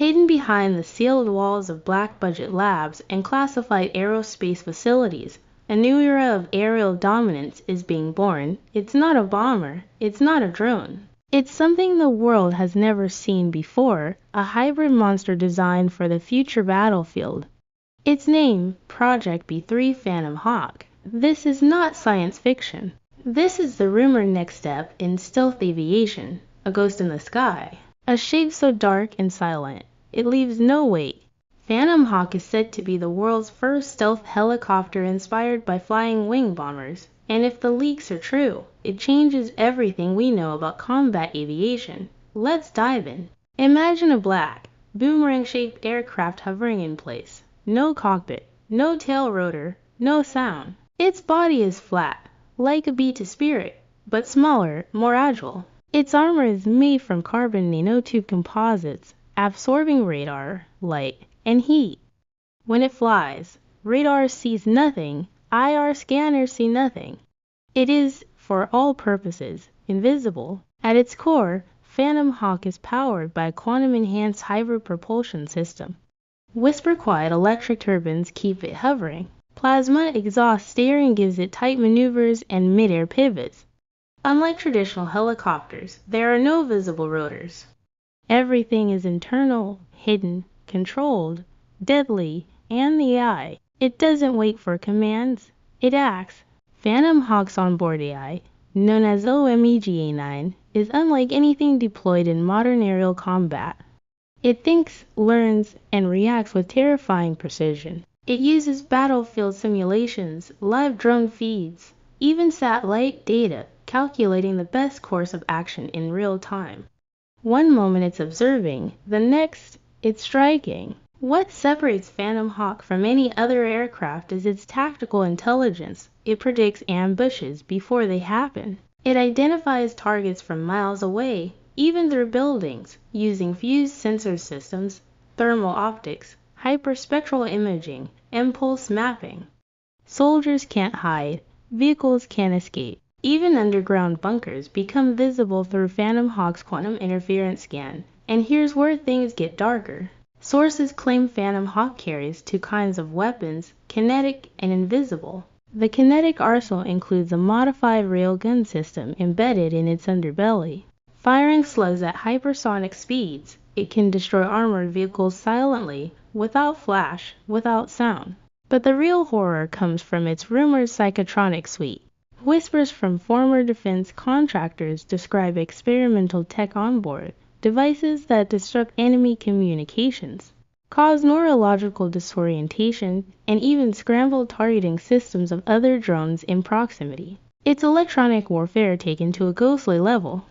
hidden behind the sealed walls of black-budget labs and classified aerospace facilities. A new era of aerial dominance is being born. It's not a bomber. It's not a drone. It's something the world has never seen before, a hybrid monster designed for the future battlefield. Its name, Project B3 PhantomHawk. This is not science fiction. This is the rumored next step in stealth aviation, a ghost in the sky. A shape so dark and silent, it leaves no weight. PhantomHawk is said to be the world's first stealth helicopter inspired by flying wing bombers. And if the leaks are true, it changes everything we know about combat aviation. Let's dive in. Imagine a black, boomerang-shaped aircraft hovering in place. No cockpit, no tail rotor, no sound. Its body is flat, like a B-2 Spirit, but smaller, more agile. Its armor is made from carbon nanotube composites, absorbing radar, light, and heat. When it flies, radar sees nothing, IR scanners see nothing. It is, for all purposes, invisible. At its core, PhantomHawk is powered by a quantum-enhanced hybrid propulsion system. Whisper-quiet electric turbines keep it hovering. Plasma exhaust steering gives it tight maneuvers and mid-air pivots. Unlike traditional helicopters, there are no visible rotors. Everything is internal, hidden, controlled, deadly, and the eye. It doesn't wait for commands, it acts. PhantomHawk's onboard AI, known as OMEGA9, is unlike anything deployed in modern aerial combat. It thinks, learns, and reacts with terrifying precision. It uses battlefield simulations, live drone feeds, even satellite data, calculating the best course of action in real time. One moment it's observing, the next, it's striking. What separates PhantomHawk from any other aircraft is its tactical intelligence. It predicts ambushes before they happen. It identifies targets from miles away, even through buildings, using fused sensor systems, thermal optics, hyperspectral imaging, and pulse mapping. Soldiers can't hide, vehicles can't escape. Even underground bunkers become visible through PhantomHawk's quantum interference scan. And here's where things get darker. Sources claim PhantomHawk carries two kinds of weapons, kinetic and invisible. The kinetic arsenal includes a modified railgun system embedded in its underbelly. Firing slugs at hypersonic speeds, it can destroy armored vehicles silently, without flash, without sound. But the real horror comes from its rumored psychotronic suite. Whispers from former defense contractors describe experimental tech on board, devices that disrupt enemy communications, cause neurological disorientation, and even scramble targeting systems of other drones in proximity. It's electronic warfare taken to a ghostly level.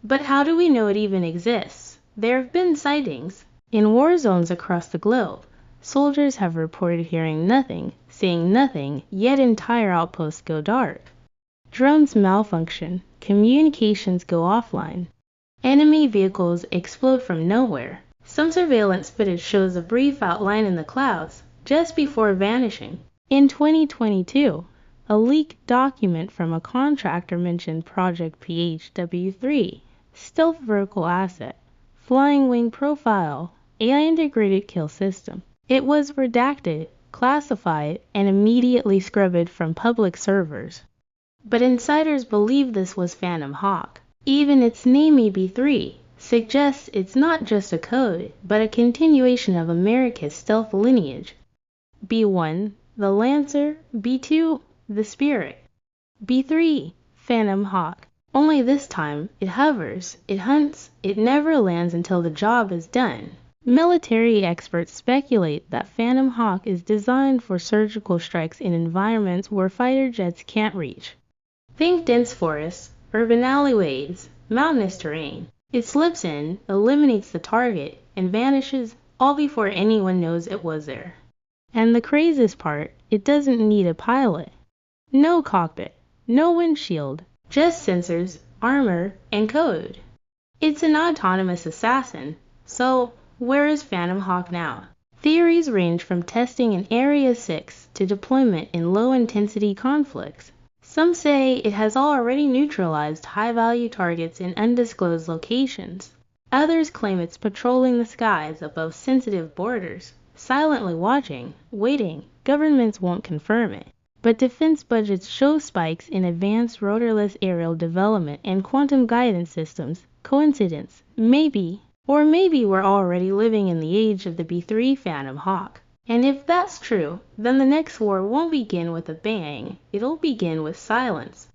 But how do we know it even exists? There have been sightings. In war zones across the globe, soldiers have reported hearing nothing, seeing nothing, yet entire outposts go dark. Drones malfunction, communications go offline. Enemy vehicles explode from nowhere. Some surveillance footage shows a brief outline in the clouds, just before vanishing. In 2022, a leaked document from a contractor mentioned Project B3, stealth vertical asset, flying wing profile, AI-integrated kill system. It was redacted, classified, and immediately scrubbed from public servers. But insiders believe this was PhantomHawk. Even its name B3 suggests it's not just a code, but a continuation of America's stealth lineage. B1, the Lancer, B2, the Spirit. B3, PhantomHawk. Only this time, it hovers, it hunts, it never lands until the job is done. Military experts speculate that PhantomHawk is designed for surgical strikes in environments where fighter jets can't reach. Think dense forests, urban alleyways, mountainous terrain. It slips in, eliminates the target, and vanishes all before anyone knows it was there. And the craziest part, it doesn't need a pilot. No cockpit, no windshield, just sensors, armor, and code. It's an autonomous assassin. So, where is PhantomHawk now? Theories range from testing in Area 6 to deployment in low-intensity conflicts. Some say it has already neutralized high-value targets in undisclosed locations. Others claim it's patrolling the skies above sensitive borders, silently watching, waiting. Governments won't confirm it. But defense budgets show spikes in advanced rotorless aerial development and quantum guidance systems. Coincidence? Maybe. Or maybe we're already living in the age of the B3 PhantomHawk. And if that's true, then the next war won't begin with a bang. It'll begin with silence.